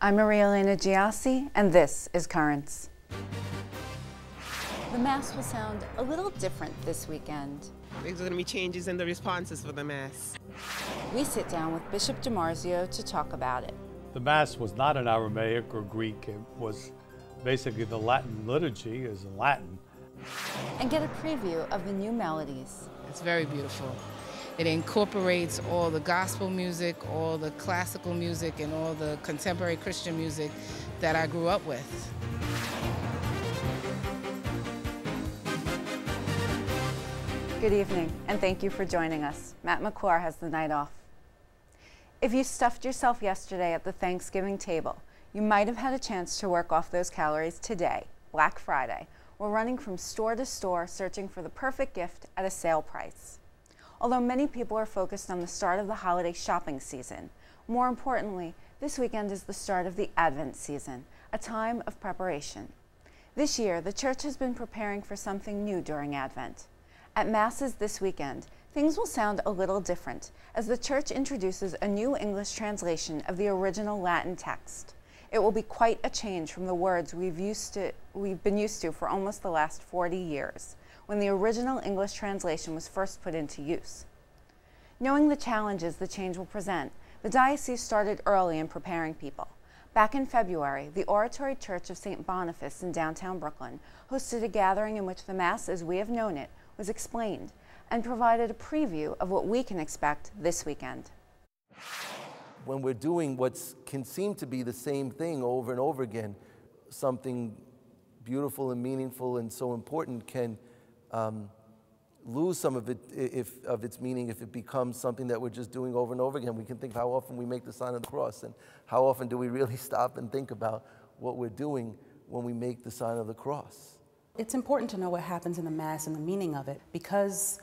I'm Maria Elena Giassi, and this is Currents. The Mass will sound a little different this weekend. There's going to be changes in the responses for the Mass. We sit down with Bishop DiMarzio to talk about it. The Mass was not in Aramaic or Greek. It was basically the Latin liturgy is in Latin. And get a preview of the new melodies. It's very beautiful. It incorporates all the gospel music, all the classical music, and all the contemporary Christian music that I grew up with. Good evening, and thank you for joining us. Matt McClure has the night off. If you stuffed yourself yesterday at the Thanksgiving table, you might have had a chance to work off those calories today, Black Friday, or running from store to store searching for the perfect gift at a sale price. Although many people are focused on the start of the holiday shopping season, more importantly, this weekend is the start of the Advent season, a time of preparation. This year, the Church has been preparing for something new during Advent. At Masses this weekend, things will sound a little different as the Church introduces a new English translation of the original Latin text. It will be quite a change from the words we've been used to for almost the last 40 years, when the original English translation was first put into use. Knowing the challenges the change will present, the diocese started early in preparing people. Back in February, the Oratory Church of St. Boniface in downtown Brooklyn hosted a gathering in which the Mass as we have known it was explained and provided a preview of what we can expect this weekend. When we're doing what can seem to be the same thing over and over again, something beautiful and meaningful and so important can lose some of its meaning if it becomes something that we're just doing over and over again. We can think how often we make the sign of the cross, and how often do we really stop and think about what we're doing when we make the sign of the cross. It's important to know what happens in the Mass and the meaning of it, because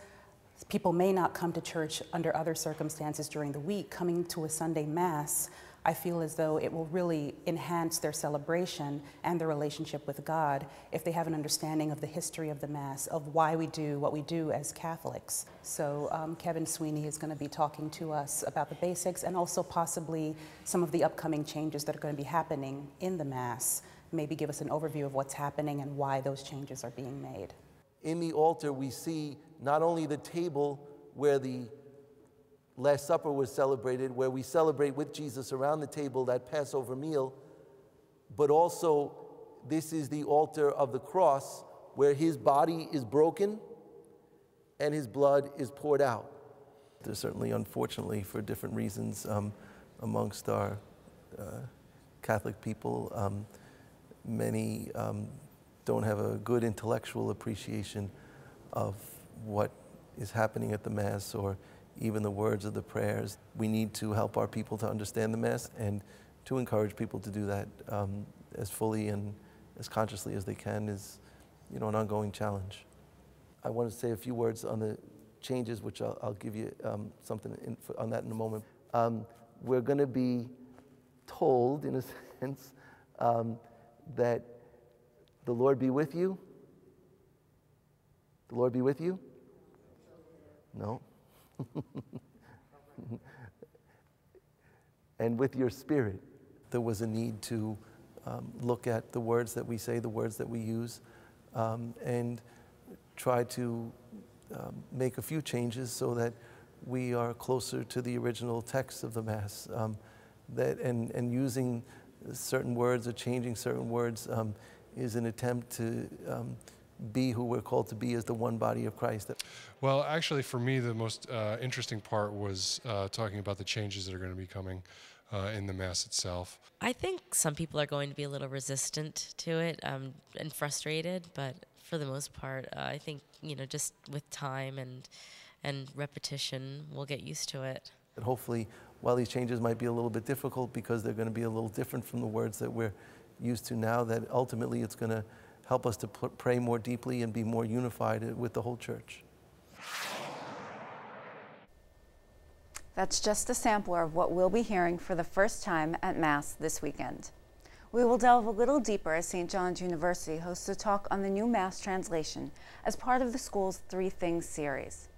people may not come to church under other circumstances during the week. Coming to a Sunday Mass, I feel as though it will really enhance their celebration and their relationship with God if they have an understanding of the history of the Mass, of why we do what we do as Catholics. So Kevin Sweeney is going to be talking to us about the basics and also possibly some of the upcoming changes that are going to be happening in the Mass. Maybe give us an overview of what's happening and why those changes are being made. In the altar, we see not only the table where the Last Supper was celebrated, where we celebrate with Jesus around the table that Passover meal, but also this is the altar of the cross where his body is broken and his blood is poured out. There's certainly, unfortunately, for different reasons amongst our Catholic people, many don't have a good intellectual appreciation of what is happening at the Mass or even the words of the prayers. We need to help our people to understand the Mass and to encourage people to do that as fully and as consciously as they can is, an ongoing challenge. I want to say a few words on the changes, which I'll give you something on that in a moment. We're going to be told, in a sense, that the Lord be with you. The Lord be with you? No. And with your spirit. There was a need to look at the words that we say, the words that we use, and try to make a few changes so that we are closer to the original text of the Mass. And using certain words or changing certain words is an attempt to be who we're called to be as the one body of Christ. Well, actually, for me, the most interesting part was talking about the changes that are going to be coming in the Mass itself. I think some people are going to be a little resistant to it and frustrated, but for the most part, I think, just with time and repetition, we'll get used to it. And hopefully, while these changes might be a little bit difficult because they're going to be a little different from the words that we're used to now, that ultimately it's going to help us to pray more deeply and be more unified with the whole Church. That's just a sampler of what we'll be hearing for the first time at Mass this weekend. We will delve a little deeper as St. John's University hosts a talk on the new Mass translation as part of the school's Three Things series.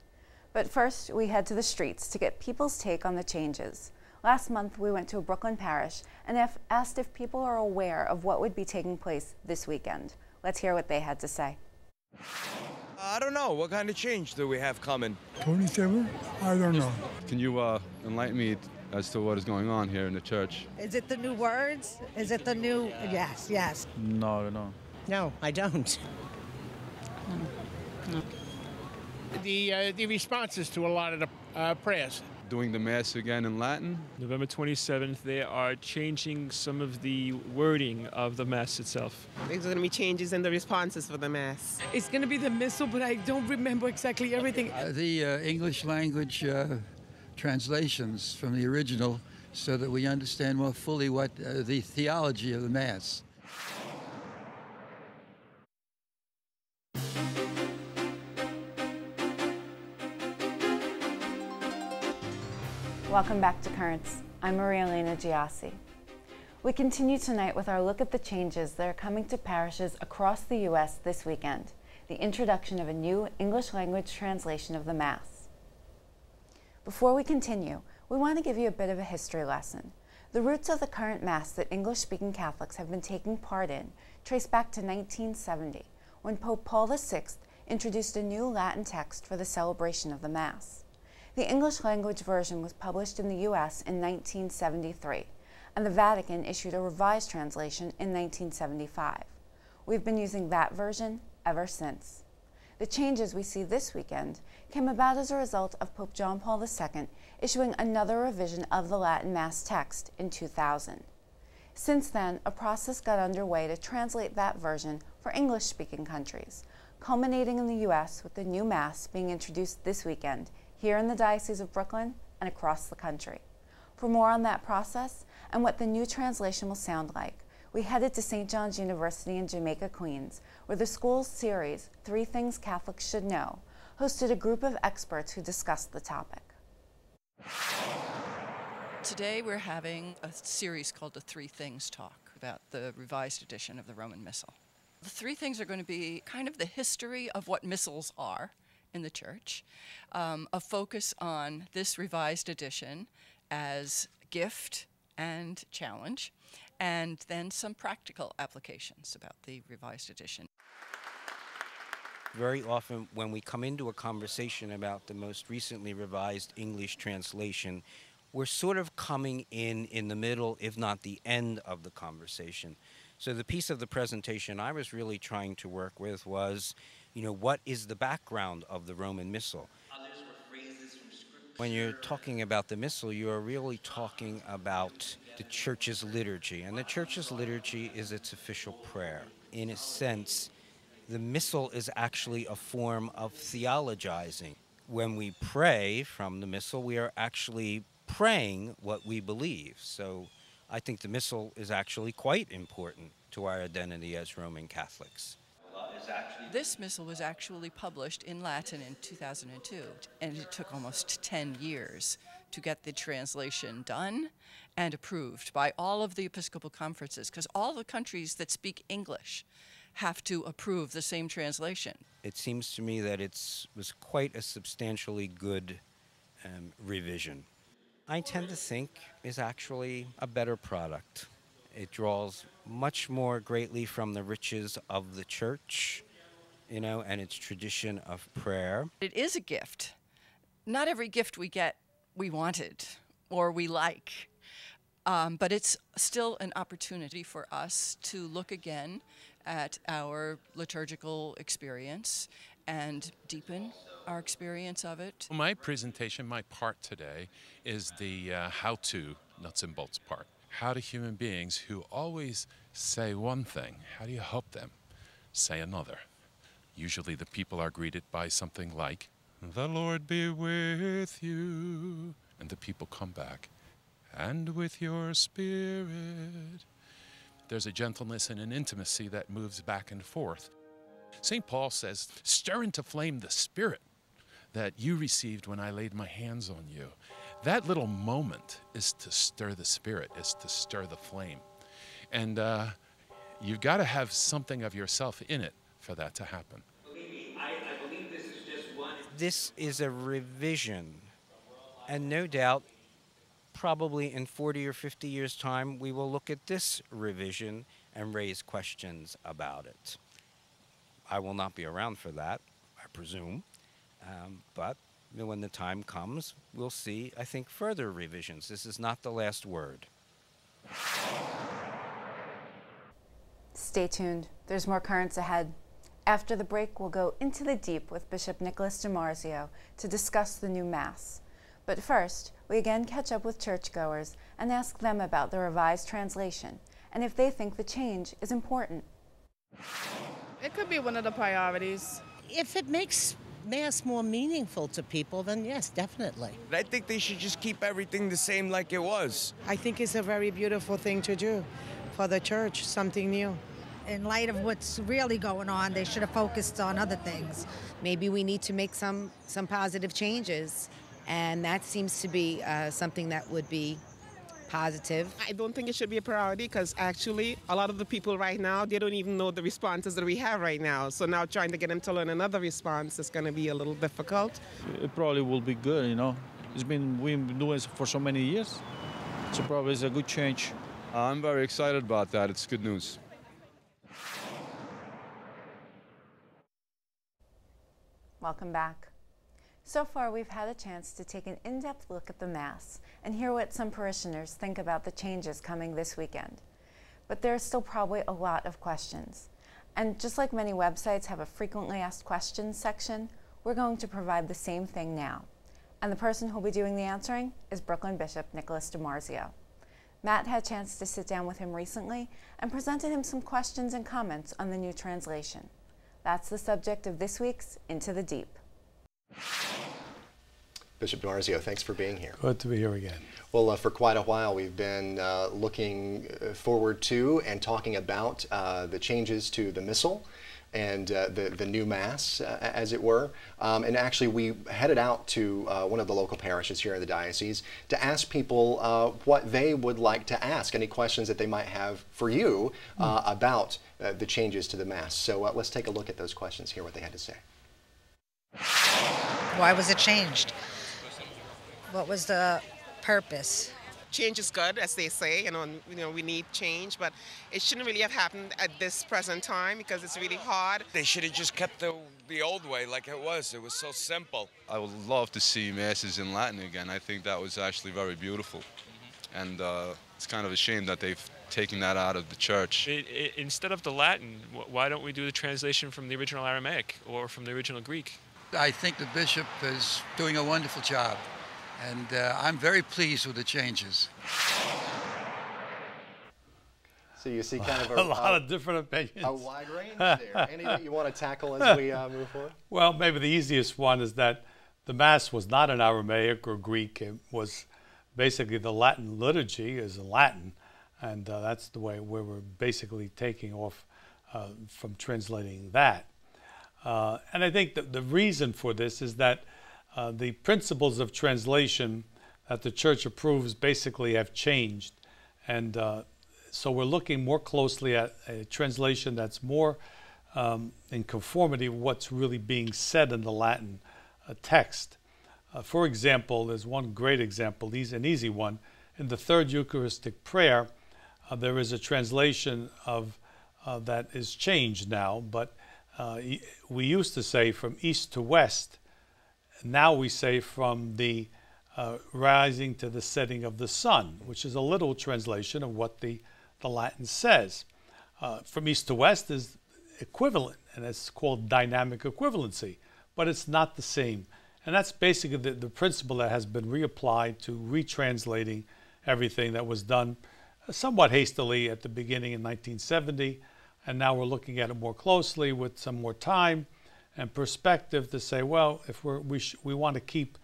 But first, we head to the streets to get people's take on the changes. Last month, we went to a Brooklyn parish and asked if people are aware of what would be taking place this weekend. Let's hear what they had to say. I don't know. What kind of change do we have coming? 27? I don't know. Can you enlighten me as to what is going on here in the church? Is it the new words? Is it the new... Yes, yes. No, I don't know. No, I don't. No. The responses to a lot of the prayers. Doing the Mass again in Latin? November 27th, they are changing some of the wording of the Mass itself. There's going to be changes in the responses for the Mass. It's going to be the Missal, but I don't remember exactly everything. The English language translations from the original so that we understand more fully what the theology of the Mass. Welcome back to Currents. I'm Maria Elena Giassi. We continue tonight with our look at the changes that are coming to parishes across the U.S. this weekend, the introduction of a new English language translation of the Mass. Before we continue, we want to give you a bit of a history lesson. The roots of the current Mass that English-speaking Catholics have been taking part in trace back to 1970, when Pope Paul VI introduced a new Latin text for the celebration of the Mass. The English language version was published in the U.S. in 1973, and the Vatican issued a revised translation in 1975. We've been using that version ever since. The changes we see this weekend came about as a result of Pope John Paul II issuing another revision of the Latin Mass text in 2000. Since then, a process got underway to translate that version for English-speaking countries, culminating in the U.S. with the new Mass being introduced this weekend here in the Diocese of Brooklyn and across the country. For more on that process and what the new translation will sound like, we headed to St. John's University in Jamaica, Queens, where the school's series, 3 Things Catholics Should Know, hosted a group of experts who discussed the topic. Today we're having a series called the 3 Things Talk about the revised edition of the Roman Missal. The 3 things are going to be kind of the history of what missals are in the church, a focus on this revised edition as gift and challenge, and then some practical applications about the revised edition. Very often when we come into a conversation about the most recently revised English translation, we're sort of coming in the middle, if not the end of the conversation. So the piece of the presentation I was really trying to work with was, what is the background of the Roman Missal? When you're talking about the Missal, you are really talking about the Church's liturgy, and the Church's liturgy is its official prayer. In a sense, the Missal is actually a form of theologizing. When we pray from the Missal, we are actually praying what we believe. So I think the Missal is actually quite important to our identity as Roman Catholics. This Missal was actually published in Latin in 2002, and it took almost 10 years to get the translation done and approved by all of the Episcopal conferences, because all the countries that speak English have to approve the same translation. It seems to me that it was quite a substantially good revision. I tend to think is actually a better product. It draws much more greatly from the riches of the church, and its tradition of prayer. It is a gift. Not every gift we get we wanted or we like, but it's still an opportunity for us to look again at our liturgical experience and deepen our experience of it. My presentation, my part today, is the how-to nuts and bolts part. How do human beings who always say one thing, how do you help them say another? Usually the people are greeted by something like, "The Lord be with you." And the people come back, "And with your spirit." There's a gentleness and an intimacy that moves back and forth. St. Paul says, "Stir into flame the spirit that you received when I laid my hands on you." That little moment is to stir the spirit, is to stir the flame. And you've got to have something of yourself in it for that to happen. I believe this is just one. This is a revision, and no doubt probably in 40 or 50 years' time, we will look at this revision and raise questions about it. I will not be around for that, I presume, but when the time comes, we'll see, I think, further revisions. This is not the last word. Stay tuned. There's more currents ahead. After the break, we'll go into the deep with Bishop DiMarzio to discuss the new Mass. But first, we again catch up with churchgoers and ask them about the Revised Translation and if they think the change is important. It could be one of the priorities. If it makes Mass more meaningful to people, then yes, definitely. I think they should just keep everything the same like it was. I think it's a very beautiful thing to do for the church, something new. In light of what's really going on, they should have focused on other things. Maybe we need to make some positive changes, and that seems to be something that would be positive. I don't think it should be a priority because actually a lot of the people right now, they don't even know the responses that we have right now. So now trying to get them to learn another response is going to be a little difficult. It probably will be good, you know. We've been doing it for so many years. So probably it's a good change. I'm very excited about that. It's good news. Welcome back. So far, we've had a chance to take an in-depth look at the Mass and hear what some parishioners think about the changes coming this weekend. But there are still probably a lot of questions. And just like many websites have a frequently asked questions section, we're going to provide the same thing now. And the person who'll be doing the answering is Brooklyn Bishop DiMarzio. Matt had a chance to sit down with him recently and presented him some questions and comments on the new translation. That's the subject of this week's Into the Deep. Bishop DiMarzio, thanks for being here. Good to be here again. Well, for quite a while we've been looking forward to and talking about the changes to the Missal and the new Mass, as it were. And actually we headed out to one of the local parishes here in the diocese to ask people what they would like to ask, any questions that they might have for you about the changes to the Mass. So let's take a look at those questions, hear what they had to say. Why was it changed? What was the purpose? Change is good, as they say. You know, we need change, but it shouldn't really have happened at this present time because it's really hard. They should have just kept the old way like it was. It was so simple. I would love to see Masses in Latin again. I think that was actually very beautiful. And it's kind of a shame that they've taken that out of the church. Instead of the Latin, why don't we do the translation from the original Aramaic or from the original Greek? I think the bishop is doing a wonderful job, and I'm very pleased with the changes. So you see kind of a lot of different opinions. A wide range there. Any that you want to tackle as we move forward? Well, maybe the easiest one is that the Mass was not in Aramaic or Greek. It was basically the Latin liturgy is in Latin, and that's the way we were basically taking off from translating that. And I think that the reason for this is that the principles of translation that the Church approves basically have changed. And so we're looking more closely at a translation that's more in conformity with what's really being said in the Latin text. For example, there's one great example, an easy one. In the third Eucharistic prayer, there is a translation of that is changed now, but we used to say from east to west. Now we say from the rising to the setting of the sun, which is a literal translation of what the Latin says. From east to west is equivalent, and it's called dynamic equivalency, but it's not the same. And that's basically the principle that has been reapplied to retranslating everything that was done somewhat hastily at the beginning in 1970. And now we're looking at it more closely with some more time and perspective to say, well, if we want to keep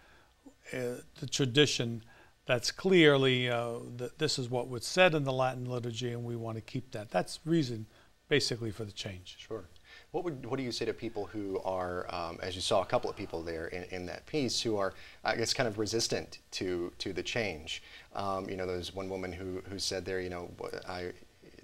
the tradition that's clearly that this is what was said in the Latin liturgy, and we want to keep that. That's reason, basically, for the change. Sure. What do you say to people who are, as you saw a couple of people there in that piece, who are, I guess, kind of resistant to the change? You know, there's one woman who said there, you know,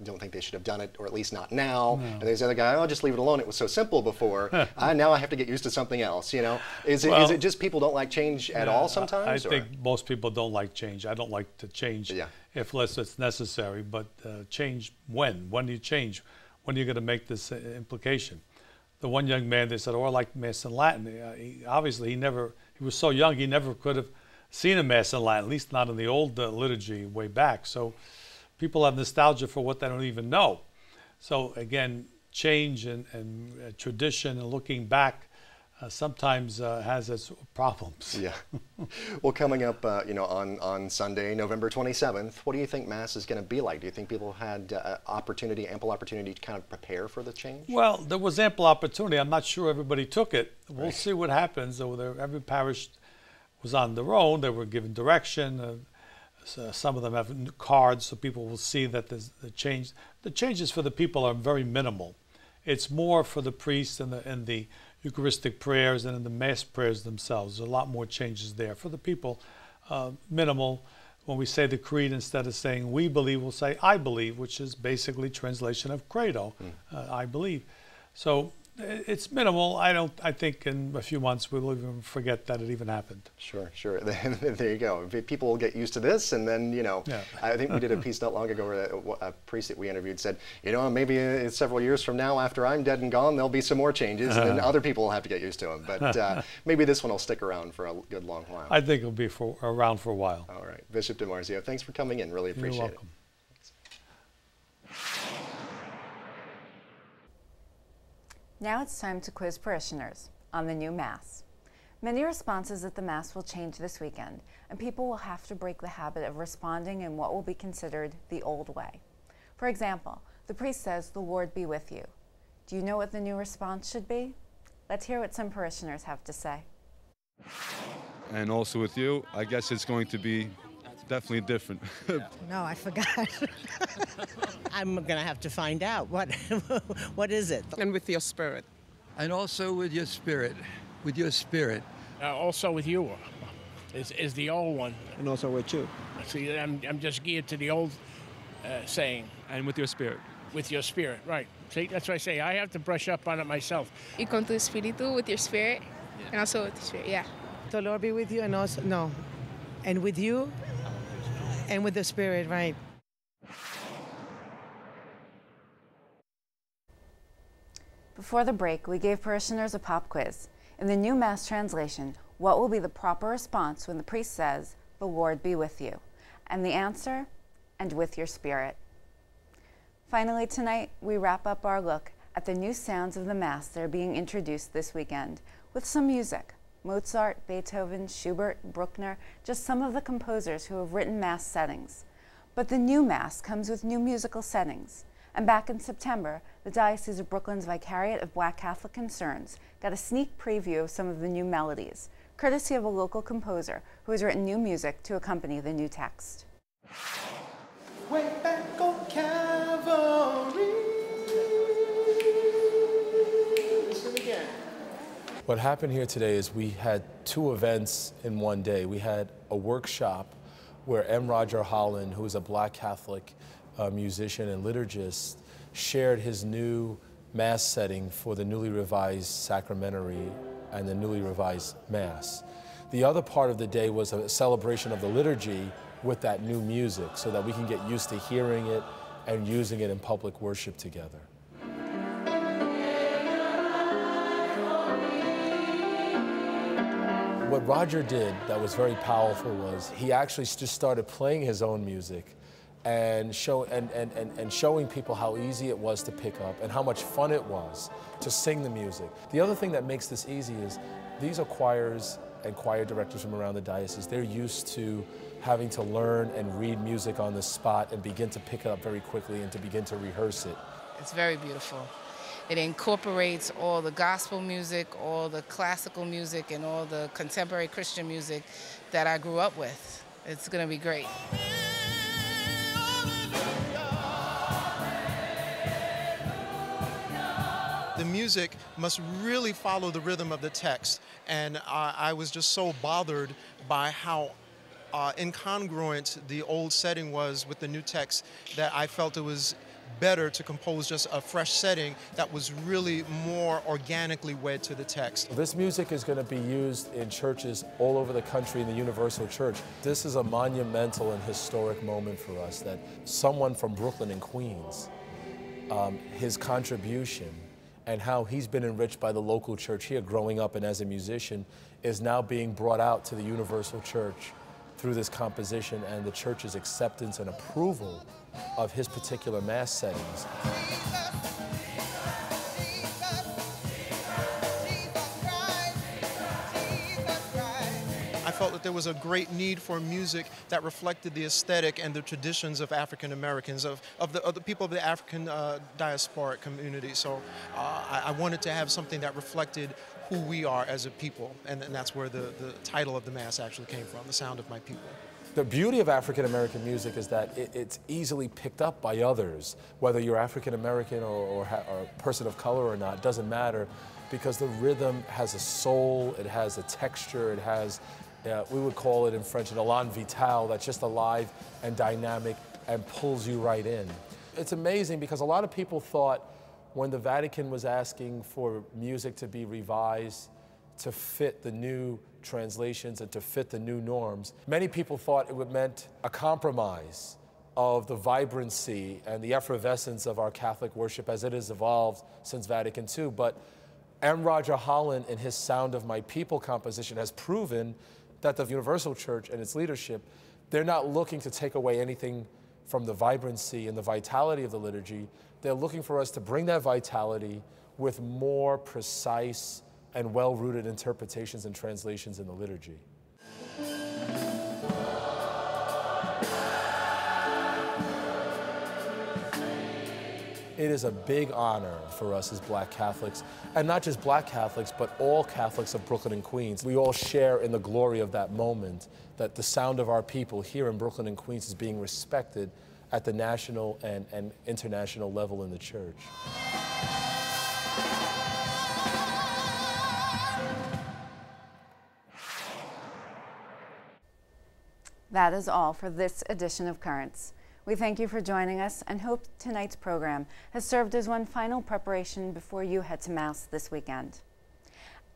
don't think they should have done it, or at least not now. And there's the other guy, oh, just leave it alone. It was so simple before. Now I have to get used to something else. You know, is it just people don't like change at all sometimes? I think most people don't like change. I don't like to change unless it's necessary. But change when? When do you change? When are you going to make this implication? The one young man, they said, oh, I like Mass in Latin. Obviously, he was so young, he never could have seen a Mass in Latin, at least not in the old liturgy way back. So people have nostalgia for what they don't even know. So again, change and tradition and looking back sometimes has its problems. Yeah. Well, coming up, on Sunday, November 27th, what do you think Mass is going to be like? Do you think people had ample opportunity to kind of prepare for the change? Well, there was ample opportunity. I'm not sure everybody took it. We'll see what happens. Every parish was on their own. They were given direction. So some of them have cards, so people will see that there's the change. The changes for the people are very minimal. It's more for the priests and the Eucharistic prayers and in the Mass prayers themselves. There's a lot more changes there. For the people, minimal. When we say the creed, instead of saying we believe, we'll say I believe, which is basically translation of credo, I believe. So it's minimal. I think in a few months we'll even forget that it even happened. Sure. There you go. People will get used to this, and then, I think we did a piece not long ago where a priest that we interviewed said, maybe several years from now, after I'm dead and gone, there'll be some more changes, and then other people will have to get used to them. But maybe this one will stick around for a good long while. I think it'll be around for a while. All right. Bishop DiMarzio, thanks for coming in. Really appreciate it. You're welcome. Now it's time to quiz parishioners on the new Mass. Many responses at the Mass will change this weekend, and people will have to break the habit of responding in what will be considered the old way. For example, the priest says, "The Lord be with you." Do you know what the new response should be? Let's hear what some parishioners have to say. And also with you, I guess it's going to be definitely different. No, I forgot. I'm going to have to find out. What is it? And with your spirit. And also with your spirit. With your spirit. Also with you is the old one. And also with you. See, I'm just geared to the old saying. And with your spirit. With your spirit, right. See, that's what I say. I have to brush up on it myself. Y con tu espíritu, with your spirit, and also with your spirit, yeah. The Lord be with you, and also, no. And with you, and with the spirit, right. Before the break, we gave parishioners a pop quiz. In the new Mass translation, what will be the proper response when the priest says, "The Lord be with you"? And the answer, "And with your spirit." Finally tonight, we wrap up our look at the new sounds of the Mass that are being introduced this weekend with some music. Mozart, Beethoven, Schubert, Bruckner, just some of the composers who have written Mass settings. But the new Mass comes with new musical settings. And back in September, the Diocese of Brooklyn's Vicariate of Black Catholic Concerns got a sneak preview of some of the new melodies, courtesy of a local composer who has written new music to accompany the new text. Way back on Calvary. Listen again. What happened here today is we had two events in one day. We had a workshop where M. Roger Holland, who is a Black Catholic musician and liturgist, shared his new Mass setting for the newly revised sacramentary and the newly revised Mass. The other part of the day was a celebration of the liturgy with that new music so that we can get used to hearing it and using it in public worship together. What Roger did that was very powerful was he actually just started playing his own music and showing people how easy it was to pick up and how much fun it was to sing the music. The other thing that makes this easy is these are choirs and choir directors from around the diocese. They're used to having to learn and read music on the spot and begin to pick it up very quickly and to begin to rehearse it. It's very beautiful. It incorporates all the gospel music, all the classical music, and all the contemporary Christian music that I grew up with. It's going to be great. The music must really follow the rhythm of the text, and I was just so bothered by how incongruent the old setting was with the new text that I felt it was better to compose just a fresh setting that was really more organically wed to the text. This music is going to be used in churches all over the country in the Universal Church. This is a monumental and historic moment for us that someone from Brooklyn and Queens, his contribution and how he's been enriched by the local church here growing up and as a musician is now being brought out to the Universal Church through this composition and the church's acceptance and approval of his particular mass settings. I felt that there was a great need for music that reflected the aesthetic and the traditions of African Americans, of the people of the African diasporic community. So I wanted to have something that reflected who we are as a people, and that's where the title of the Mass actually came from, The Sound of My People. The beauty of African American music is that it's easily picked up by others, whether you're African American or a person of color or not, doesn't matter, because the rhythm has a soul, it has a texture, it has, we would call it in French, an élan vital that's just alive and dynamic and pulls you right in. It's amazing because a lot of people thought when the Vatican was asking for music to be revised to fit the new translations and to fit the new norms, many people thought it meant a compromise of the vibrancy and the effervescence of our Catholic worship as it has evolved since Vatican II. But M. Roger Holland in his Sound of My People composition has proven that the Universal Church and its leadership, they're not looking to take away anything from the vibrancy and the vitality of the liturgy. They're looking for us to bring that vitality with more precise and well-rooted interpretations and translations in the liturgy. It is a big honor for us as Black Catholics, and not just Black Catholics, but all Catholics of Brooklyn and Queens. We all share in the glory of that moment, that the sound of our people here in Brooklyn and Queens is being respected at the national and international level in the church. That is all for this edition of Currents. We thank you for joining us and hope tonight's program has served as one final preparation before you head to Mass this weekend.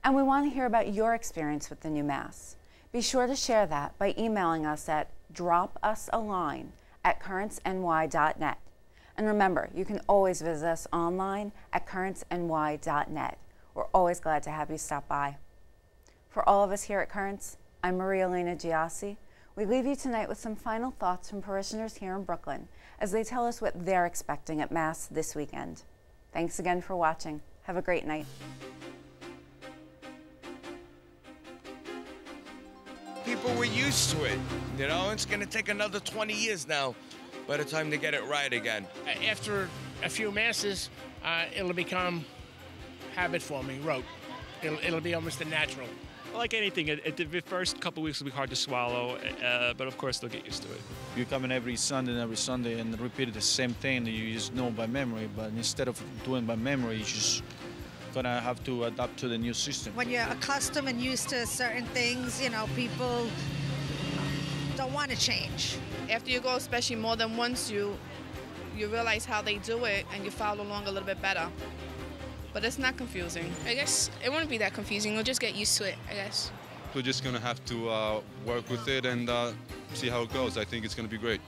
And we want to hear about your experience with the new Mass. Be sure to share that by emailing us at dropusaline@currentsny.net. And remember, you can always visit us online at currentsny.net. We're always glad to have you stop by. For all of us here at Currents, I'm Maria Elena Giassi. We leave you tonight with some final thoughts from parishioners here in Brooklyn as they tell us what they're expecting at Mass this weekend. Thanks again for watching. Have a great night. People were used to it, you know? It's going to take another 20 years now by the time they get it right again. After a few Masses, it'll become habit for me, rote. It'll be almost a natural. Like anything, the first couple weeks will be hard to swallow, but of course they'll get used to it. You come in every Sunday and repeat the same thing that you just know by memory, but instead of doing by memory, you just gonna have to adapt to the new system. When you're accustomed and used to certain things, you know, people don't want to change. After you go, especially more than once, you realize how they do it and you follow along a little bit better. But it's not confusing. I guess it won't be that confusing. We'll just get used to it, I guess. We're just going to have to work with it and see how it goes. I think it's going to be great.